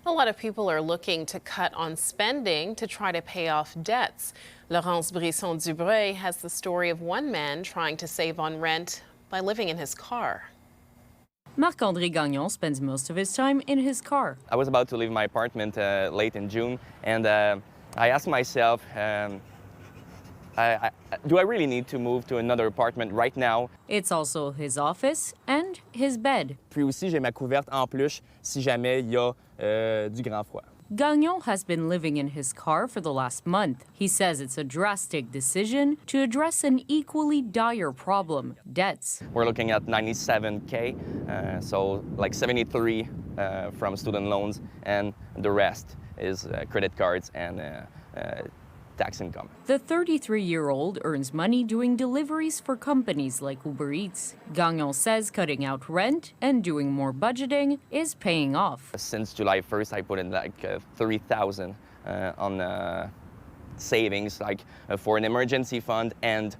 A lot of people are looking to cut on spending to try to pay off debts. Laurence Brisson-Dubreuil has the story of one man trying to save on rent by living in his car. Marc-André Gagnon spends most of his time in his car. I was about to leave my apartment late in June, and I asked myself, do I really need to move to another apartment right now? It's also his office and his bed. Puis aussi, j'ai ma couverte en plus si jamais il y a du grand froid. Gagnon has been living in his car for the last month. He says it's a drastic decision to address an equally dire problem, debts. We're looking at 97K, so like 73 from student loans, and the rest is credit cards and tax income. The 33-year-old earns money doing deliveries for companies like Uber Eats. Gagnon says cutting out rent and doing more budgeting is paying off. Since July 1st, I put in like 3,000 on savings, like for an emergency fund and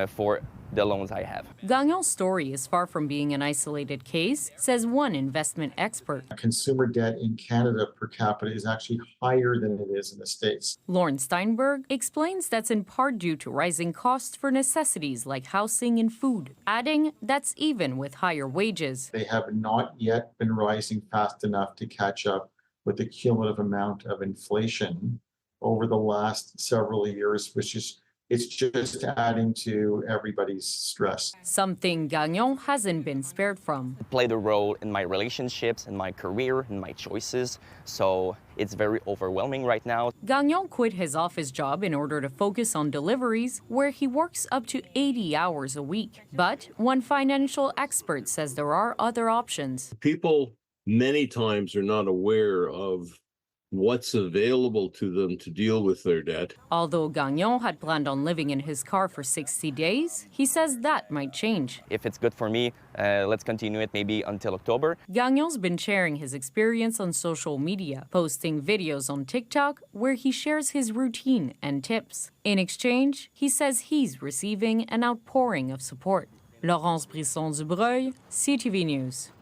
for the loans I have. Gagnon's story is far from being an isolated case, says one investment expert. Consumer debt in Canada per capita is actually higher than it is in the States. Lauren Steinberg explains that's in part due to rising costs for necessities like housing and food, adding that's even with higher wages. They have not yet been rising fast enough to catch up with the cumulative amount of inflation over the last several years, which is it's just adding to everybody's stress. Something Gagnon hasn't been spared from. It played a role in my relationships, in my career, in my choices, so it's very overwhelming right now. Gagnon quit his office job in order to focus on deliveries, where he works up to 80 hours a week. But one financial expert says there are other options. People many times are not aware of what's available to them to deal with their debt. Although Gagnon had planned on living in his car for 60 days, he says that might change. If it's good for me, let's continue it maybe until October. Gagnon's been sharing his experience on social media, posting videos on TikTok where he shares his routine and tips. In exchange, he says he's receiving an outpouring of support. Laurence Brisson-Dubreuil, CTV News.